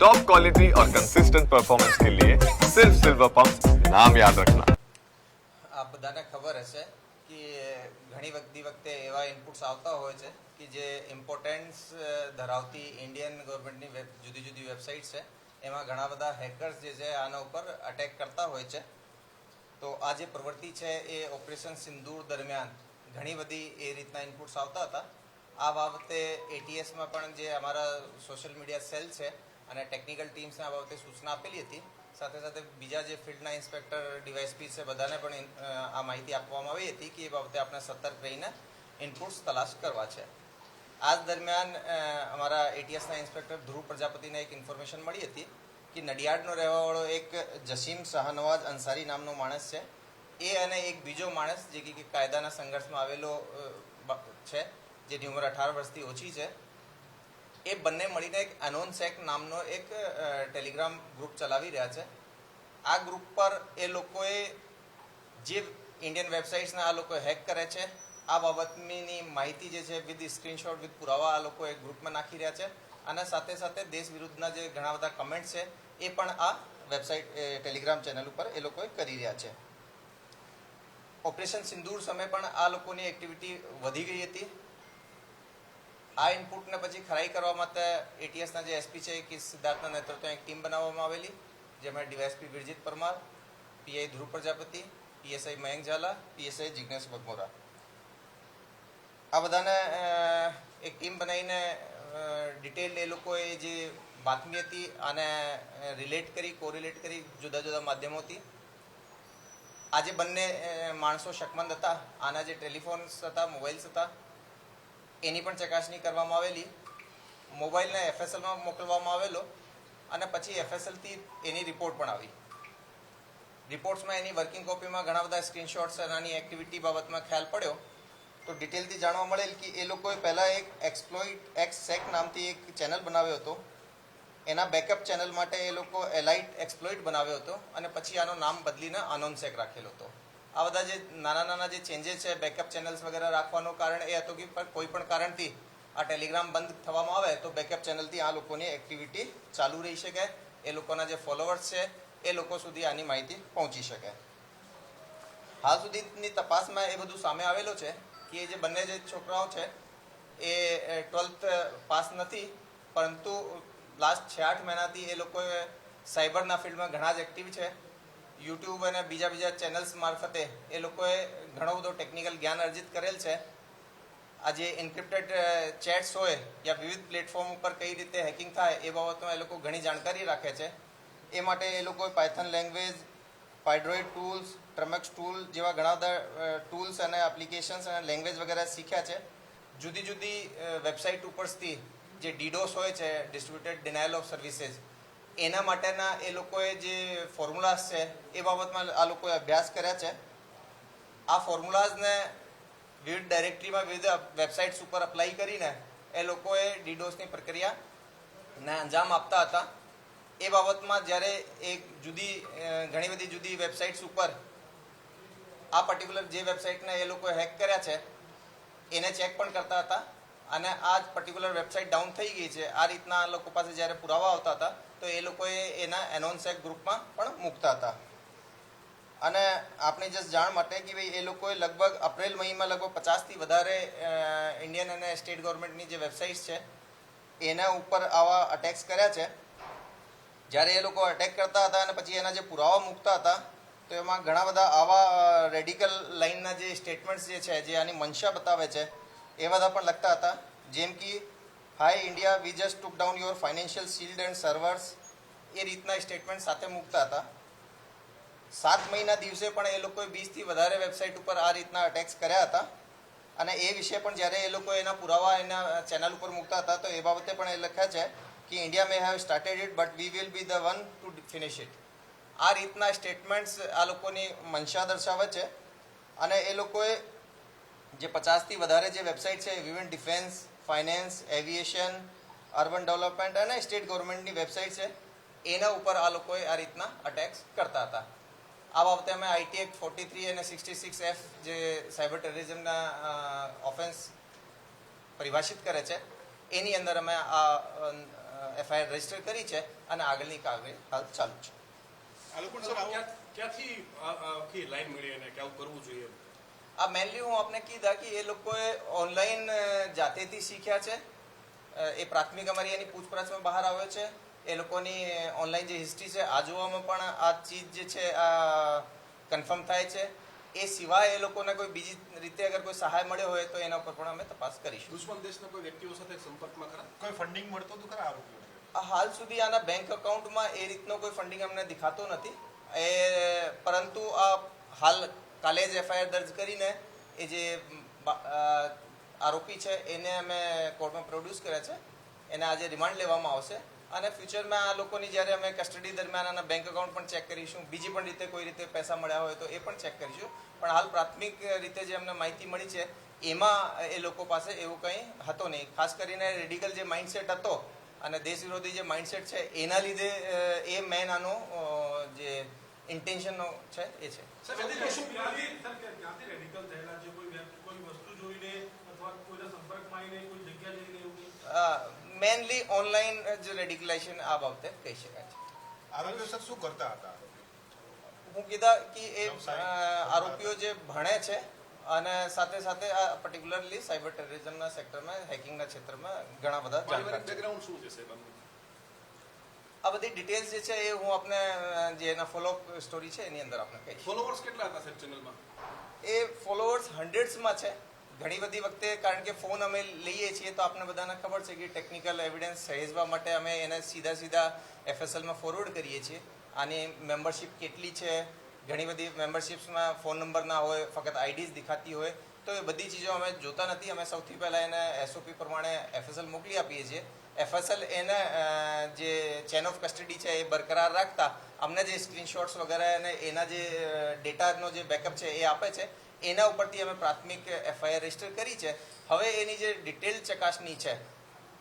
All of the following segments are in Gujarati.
टॉप क्वालिटी और कंसिस्टेंट परफॉर्मेंस के लिए सिर्फ सिल्वर पंप नाम याद रखना। આપ બધાને ખબર હશે કે ઘણી વખતે એવા ઇનપુટ્સ આવતા હોય છે કે જે ઇમ્પોર્ટન્સ ધરાવતી ઇન્ડિયન ગવર્મેન્ટની જુદી જુદી વેબસાઇટ છે એમાં ઘણા બધા હેકર્સ જે છે આના ઉપર અટેક કરતા હોય છે. તો આ જે પ્રવૃત્તિ છે એ ઓપરેશન સિંદૂર દરમિયાન ઘણી બધી એ રીતના ઇનપુટ્સ આવતા હતા. આ બાબતે એટીએસમાં પણ જે અમારા સોશિયલ મીડિયા સેલ છે અને ટેકનિકલ ટીમ્સને આ બાબતે સૂચના આપેલી હતી. સાથે સાથે બીજા જે ફિલ્ડના ઇન્સ્પેક્ટર ડીવાયએસપી છે બધાને પણ આ માહિતી આપવામાં આવી હતી કે એ બાબતે આપણે સતર્ક રહીને ઇનપુટ્સ તલાશ કરવા છે. આ દરમિયાન અમારા એટીએસના ઇન્સ્પેક્ટર ધ્રુવ પ્રજાપતિને એક ઇન્ફોર્મેશન મળી હતી કે નડિયાદનો રહેવાવાળો એક જસીમ શાહનવાજ અંસારી નામનો માણસ છે. એ અને એક બીજો માણસ જે કે કાયદાના સંઘર્ષમાં આવેલો છે, જેની ઉંમર 18 વર્ષથી ઓછી છે, એ બંને મળીને એક એનોન્સેક નામનો એક ટેલિગ્રામ ગ્રુપ ચલાવી રહ્યા છે. આ ગ્રુપ પર એ લોકોએ જે ઇન્ડિયન વેબસાઇટ્સને આ લોકો હેક કરે છે આ બાબતની માહિતી જે છે વિથ સ્ક્રીનશોટ વિથ પુરાવા આ લોકો એક ગ્રુપમાં નાખી રહ્યા છે. અને સાથે સાથે દેશ વિરુદ્ધના જે ઘણા બધા કમેન્ટ છે એ પણ આ વેબસાઇટ ટેલિગ્રામ ચેનલ ઉપર એ લોકોએ કરી રહ્યા છે. ઓપરેશન સિંદૂર સમયે પણ આ લોકોની એક્ટિવિટી વધી ગઈ હતી. આ ઇનપુટને પછી ખરાઈ કરવા માટે એટીએસના જે એસપી છે કે સિદ્ધાર્થના નેતૃત્વમાં એક ટીમ બનાવવામાં આવેલી, જેમાં ડીવાયએસપી વિરજીત પરમાર, પીઆઈ ધ્રુવ પ્રજાપતિ, પીએસઆઈ મયંક ઝાલા, પીએસઆઈ જિજ્ઞેશ વગમોરા, આ બધાને એક ટીમ બનાવીને ડિટેલ એ લોકોએ જે બાતમી હતી આને કોરિલેટ કરી જુદા જુદા માધ્યમોથી આ જે બંને માણસો શકમંદ હતા આના જે ટેલિફોન્સ હતા, મોબાઈલ્સ હતા, એની પણ ચકાસણી કરવામાં આવેલી. મોબાઈલને એફએસએલમાં મોકલવામાં આવેલો અને પછી એફએસએલથી એની રિપોર્ટ પણ આવી. રિપોર્ટ્સમાં એની વર્કિંગ કોપીમાં ઘણા બધા સ્ક્રીનશોટ્સ અને આની એક્ટિવિટી બાબતમાં ખ્યાલ પડ્યો તો ડિટેલથી જાણવા મળેલ કે એ લોકોએ પહેલાં એક એક્સપ્લોઇટ એક્સસેક નામથી એક ચેનલ બનાવ્યો હતો. એના બેકઅપ ચેનલ માટે એ લોકો એલાઇટ એક્સપ્લોઇટ બનાવ્યો હતો અને પછી આનું નામ બદલીને અનોન્સેક રાખેલો હતો. આ બધા જે નાના જે ચેન્જીસ છે બેકઅપ ચેનલ્સ વગેરે રાખવાનું કારણ એ હતું કે કોઈ પણ કારણથી આ ટેલિગ્રામ બંધ થવામાં આવે તો બેકઅપ ચેનલથી આ લોકોની એક્ટિવિટી ચાલુ રહી શકે, એ લોકોના જે ફોલોવર્સ છે એ લોકો સુધી આની માહિતી પહોંચી શકે. હાલ સુધીની તપાસમાં એ બધું સામે આવેલું છે કે જે બંને જે છોકરાઓ છે એ 12th પાસ નથી, પરંતુ લાસ્ટ 6-8 મહિનાથી એ લોકોએ સાયબરના ફિલ્ડમાં ઘણા જ એક્ટિવ છે. યુટ્યુબ અને બીજા ચેનલ્સ મારફતે એ લોકોએ ઘણો બધો ટેકનિકલ જ્ઞાન અર્જિત કરેલ છે. આ જે એન્ક્રિપ્ટેડ ચેટ્સ હોય યા વિવિધ પ્લેટફોર્મ ઉપર કઈ રીતે હેકિંગ થાય એ બાબતમાં એ લોકો ઘણી જાણકારી રાખે છે. એ માટે એ લોકોએ પાયથન લેંગ્વેજ, પાઇડ્રોઇડ ટૂલ્સ, ટ્રમેક્સ ટૂલ જેવા ઘણા બધા ટૂલ્સ અને એપ્લિકેશન્સ અને લેંગ્વેજ વગેરે શીખ્યા છે. જુદી જુદી વેબસાઇટ ઉપરથી જે ડીડોસ હોય છે, ડિસ્ટ્રીબ્યુટેડ ડિનાયલ ઓફ સર્વિસીસ, એના માટેના એ લોકોએ જે ફોર્મ્યુલાઝ છે એ બાબતમાં આ લોકોએ અભ્યાસ કર્યા છે. આ ફોર્મ્યુલાઝને વિવિધ ડાયરેક્ટરીમાં વિવિધ વેબસાઇટ્સ ઉપર અપ્લાય કરીને એ લોકોએ ડીડોસની પ્રક્રિયાને અંજામ આપતા હતા. એ બાબતમાં જ્યારે એક ઘણી બધી જુદી વેબસાઇટ્સ ઉપર આ પર્ટિક્યુલર જે વેબસાઇટને એ લોકોએ હેક કર્યા છે એને ચેક પણ કરતા હતા અને આ જ પર્ટિક્યુલર વેબસાઇટ ડાઉન થઈ ગઈ છે આ રીતના લોકો પાસે જ્યારે પુરાવા આવતા હતા તો એ લોકોએ એના એનોન્સેક ગ્રુપમાં પણ મૂકતા હતા. અને આપણી જસ્ટ જાણ માટે કે ભાઈ એ લોકોએ લગભગ એપ્રિલ મહિનામાં લગભગ 50થી વધારે ઇન્ડિયન અને સ્ટેટ ગવર્મેન્ટની જે વેબસાઇટ્સ છે એના ઉપર આવા અટેક્સ કર્યા છે. જ્યારે એ લોકો અટેક કરતા હતા અને પછી એના જે પુરાવા મૂકતા હતા તો એમાં ઘણા બધા આવા રેડિકલ લાઇનના જે સ્ટેટમેન્ટ્સ જે છે જે આની મંશા બતાવે છે એ બધા પણ લખતા હતા. જેમ કે hi India, we just took down your financial shield and servers, એ રીતના સ્ટેટમેન્ટ સાથે મૂકતા હતા. 7 મહિના દિવસે પણ એ લોકોએ 20થી વધારે વેબસાઇટ ઉપર આ રીતના અટેક્સ કર્યા હતા. અને એ વિશે પણ જ્યારે એ લોકો એના પુરાવા એના ચેનલ ઉપર મૂકતા હતા તો એ બાબતે પણ એ લખ્યા છે કે India May have started it but we will be the one two finish it. આ રીતના સ્ટેટમેન્ટ્સ આ લોકોની મંશા દર્શાવે છે. અને એ લોકોએ જે 50થી વધારે જે વેબસાઇટ છે વિવિધ defence, finance, aviation, urban development અને સ્ટેટ ગવર્મેન્ટની વેબસાઇટ છે એના ઉપર આ લોકોએ આ રીતના અટેક્સ કરતા હતા. આ બાબતે અમે આઈટી એક્ટ 43 અને 66F જે સાયબર ટેરરિઝમના ઓફેન્સ પરિભાષિત કરે છે એની અંદર અમે આ એફઆઈઆર રજીસ્ટર કરી છે અને આગળની કાર્યવાહી હાલ ચાલુ છે. આ લોકો ક્યાંથી આખી લાઈન મળી અને કેવું કરવું જોઈએ? આ મેનલી હું આપને કીધા કે એ લોકોએ ઓનલાઈન જાતેથી શીખ્યા છે. એ પ્રાથમિક અમારી એની પૂછપરછમાં બહાર આવ્યો છે. એ લોકોની ઓનલાઈન જે હિસ્ટ્રી છે આ જોવામાં પણ આ ચીજ જે છે આ કન્ફર્મ થાય છે. એ સિવાય એ લોકોને કોઈ બીજી રીતે અગર કોઈ સહાય મળ્યો હોય તો એના ઉપર પણ અમે તપાસ કરીશું. દુશ્મન દેશના કોઈ વ્યક્તિઓ સાથે સંપર્કમાં ખરા? કોઈ ફંડિંગ મળતું હતું ખરા આરોપીઓને? હાલ સુધી આના બેંક અકાઉન્ટમાં એ રીતનો કોઈ ફંડિંગ અમને દેખાતો નથી. પરંતુ આ હાલ કાલે જ એફઆઈઆર દર્જ કરીને એ જે આરોપી છે એને અમે કોર્ટમાં પ્રોડ્યુસ કર્યા છે. એને આજે રિમાન્ડ લેવામાં આવશે અને ફ્યુચરમાં આ લોકોની જ્યારે અમે કસ્ટડી દરમિયાન આના બેંક અકાઉન્ટ પણ ચેક કરીશું, બીજી પણ રીતે કોઈ રીતે પૈસા મળ્યા હોય તો એ પણ ચેક કરીશું. પણ હાલ પ્રાથમિક રીતે જે અમને માહિતી મળી છે એમાં એ લોકો પાસે એવું કંઈ હતો નહીં. ખાસ કરીને રેડિકલ જે માઇન્ડસેટ હતો અને દેશ વિરોધી જે માઇન્ડસેટ છે એના લીધે એ મેન આનો જે ઇન્ટેન્શન છે એ છે. મેનલી ઓનલાઈન જ રેડિકલાઇઝેશન આ બાબતે કહી શકાય છે. આરોપીઓ સર શું કરતા હતા? હું કીધા કે એ આરોપીઓ જે ભણે છે અને સાથે સાથે આ પર્ટિક્યુલરલી સાયબર ટેરરિઝમના સેક્ટરમાં, હેકિંગના ક્ષેત્રમાં ઘણા બધા બેકગ્રાઉન્ડ શું છે સાહેબ? આ બધી ડિટેલ્સ જે છે એ હું આપને જે એના ફોલોઅપ સ્ટોરી છે એની અંદર આપણે કહીશ. ફોલોવર્સ કેટલા હતા સાહેબ ચેનલમાં? એ ફોલોઅર્સ હન્ડ્રેડ્સમાં છે. ઘણી બધી વખતે કારણ કે ફોન અમે લઈએ છીએ તો આપણે બધાને ખબર છે કે ટેકનિકલ એવિડન્સ સહેજવા માટે અમે એને સીધા એફએસએલમાં ફોરવર્ડ કરીએ છીએ. આની મેમ્બરશિપ કેટલી છે, ઘણી બધી મેમ્બરશિપ્સમાં ફોન નંબર ના હોય, ફક્ત આઈડીઝ દેખાતી હોય, તો એ બધી ચીજો અમે જોતા નથી. અમે સૌથી પહેલાં એને એસઓપી પ્રમાણે એફએસએલ મોકલી આપીએ છીએ. એફએસએલ એને જે ચેન ઓફ કસ્ટડી છે એ બરકરાર રાખતા અમને જે સ્ક્રીનશોટ્સ વગેરે અને એના જે ડેટાનો જે બેકઅપ છે એ આપે છે. એના ઉપરથી અમે પ્રાથમિક એફઆઈઆર રજીસ્ટર કરી છે. હવે એની જે ડિટેલ ચકાસણી છે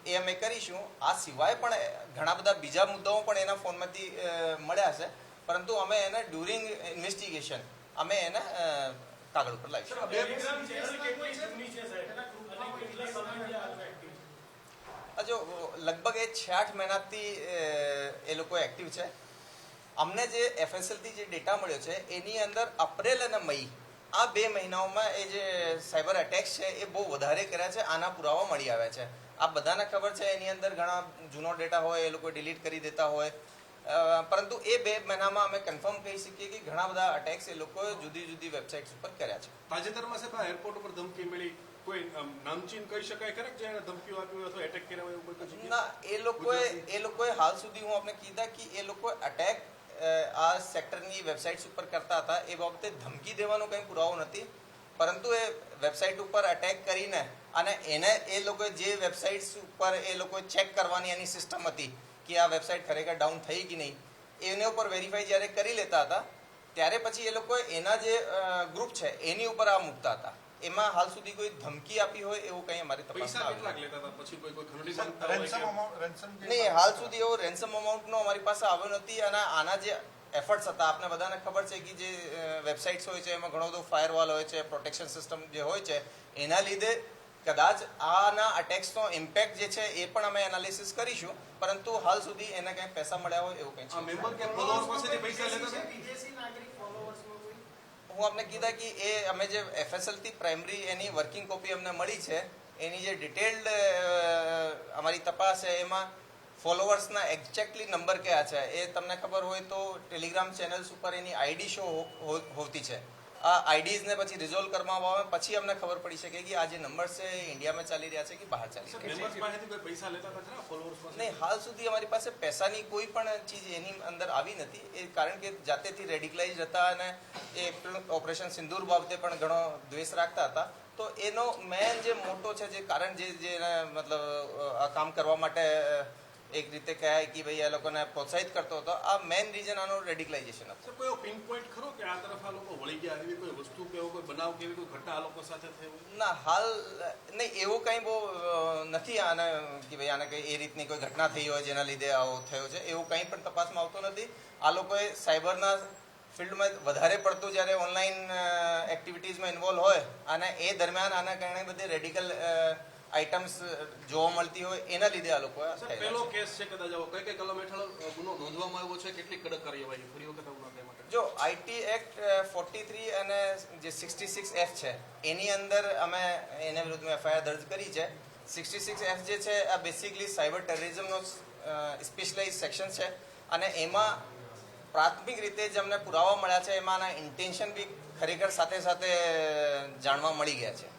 એ અમે કરીશું. આ સિવાય પણ ઘણા બધા બીજા મુદ્દાઓ પણ એના ફોનમાંથી મળ્યા છે, પરંતુ અમે એને ડ્યુરિંગ ઇન્વેસ્ટિગેશન અમે એને કાગળ ઉપર લાવીશું. જો લગભગ એ 6-8 મહિનાથી એ લોકો એક્ટિવ છે. અમને જે એફએસએલથી જે ડેટા મળ્યો છે એની અંદર એપ્રિલ અને મઈ આ 2 મહિનાઓમાં એ જે સાયબર અટેક્સ છે એ બહુ વધારે કર્યા છે. આના પુરાવા મળી આવ્યા છે. આ બધાને ખબર છે એની અંદર ઘણા જૂનો ડેટા હોય, એ લોકો ડિલીટ કરી દેતા હોય. પરંતુ એ 2 મહિનામાં અમે કન્ફર્મ કહી શકીએ કે ઘણા બધા અટેક્સ એ લોકોએ જુદી જુદી વેબસાઇટ્સ ઉપર કર્યા છે. તાજેતરમાં સાહેબ એરપોર્ટ ઉપર ધમકી મળી, કોઈ નામચીન કહી શકાય ખરા જેણે ધમકીઓ આપી અથવા એટેક કર્યા હોય એવું કોઈ? ના, એ લોકોએ હાલ સુધી હું આપણે કીધા કે એ લોકો અટેક આ સેક્ટરની વેબસાઇટ્સ ઉપર કરતા હતા. એ બાબતે ધમકી દેવાનો કંઈ પુરાવો નથી, પરંતુ એ વેબસાઇટ ઉપર અટેક કરીને અને એને એ લોકોએ જે વેબસાઇટ્સ ઉપર એ લોકોએ ચેક કરવાની એની સિસ્ટમ હતી કે આ વેબસાઇટ ખરેખર ડાઉન થઈ કે નહીં, એના ઉપર વેરીફાઈ જ્યારે કરી લેતા હતા ત્યારે પછી એ લોકોએ એના જે ગ્રુપ છે એની ઉપર આ મૂકતા હતા. એમાં હાલ સુધી કોઈ ધમકી આપી હોય એવું કંઈ અમારી તપાસમાં નહીં. હાલ સુધી એવો રેન્સમ અમાઉન્ટનો અમારી પાસે આવ્યો નથી. અને આના જે એફર્ટ્સ હતા આપને બધાને ખબર છે કે જે વેબસાઇટ્સ હોય છે એમાં ઘણો બધો ફાયરવોલ હોય છે, પ્રોટેક્શન સિસ્ટમ જે હોય છે, એના લીધે કદાચ આના અટેક્સનો ઇમ્પેક્ટ જે છે એ પણ અમે એનાલિસિસ કરીશું. પરંતુ હાલ સુધી એને કંઈ પૈસા મળ્યા હોય એવું કંઈ છે. હું આપને કીધા કે એ અમે જે એફએસએલથી પ્રાઇમરી એની વર્કિંગ કોપી અમને મળી છે, એની જે ડિટેલ્ડ અમારી તપાસ છે એમાં ફોલોવર્સના એક્ઝેક્ટલી નંબર કયા છે એ તમને ખબર હોય તો ટેલિગ્રામ ચેનલ્સ ઉપર એની આઈડી શો હોતી છે. આ આઈડીઝને પછી રિઝોલ્વ કરવામાં આવે પછી અમને ખબર પડી શકે કે આ જે નંબર્સ છે એ ઇન્ડિયામાં ચાલી રહ્યા છે કે બહાર ચાલી રહ્યા છે. નહીં, હાલ સુધી અમારી પાસે પૈસાની કોઈ પણ ચીજ એની અંદર આવી નથી. એ કારણ કે જાતેથી રેડિકલાઇઝ હતા અને એ ઓપરેશન સિંદૂર બાબતે પણ ઘણો દ્વેષ રાખતા હતા. તો એનો મેન જે મોટો છે જે કારણ જે મતલબ આ કામ કરવા માટે એક રીતે કહેવાય કે ભાઈ આ લોકોને પ્રોત્સાહિત કરતો હતો, આ મેઇન રીઝન આનો રેડિકલાઇઝેશન હતો. કોઈ પિન પોઈન્ટ ખરો કે આ તરફ આ લોકો વળી ગયા, એવી કોઈ વસ્તુ કે કોઈ બનાવ કે એવી કોઈ ઘટના આ લોકો સાથે થયું? ના, હાલ નહીં, એવું કંઈ બહુ નથી આને કે ભાઈ આને કંઈ એ રીતની કોઈ ઘટના થઈ હોય જેના લીધે આવો થયો છે એવું કંઈ પણ તપાસમાં આવતો નથી. આ લોકોએ સાયબરના ફિલ્ડમાં વધારે પડતું જ્યારે ઓનલાઈન એક્ટિવિટીઝમાં ઇન્વોલ્વ હોય અને એ દરમિયાન આના કારણે બધી રેડિકલ આઇટમ્સ જોવા મળતી હોય એના લીધે આ લોકો સર થયેલા પહેલો છે. કેસ છે કદાચ આવો કઈ કઈ કલમ હેઠળ ગુનો નોંધવામાં આવ્યો છે કેટલી કડક કાર્યવાહી ફરી વખત આવું ના થાય માટે જો આઈટી એક્ટ 43 અને જે 66F છે એની અંદર અમે એના વિરુદ્ધમાં એફઆઈઆર દર્જ કરી છે. 66F જે છે આ બેસિકલી સાયબર ટેરરિઝમનો સ્પેશિયલાઇઝ સેક્શન છે અને એમાં પ્રાથમિક રીતે જે અમને પુરાવા મળ્યા છે એમાંના ઇન્ટેન્શન બી ખરેખર સાથે સાથે જાણવા મળી ગયા છે.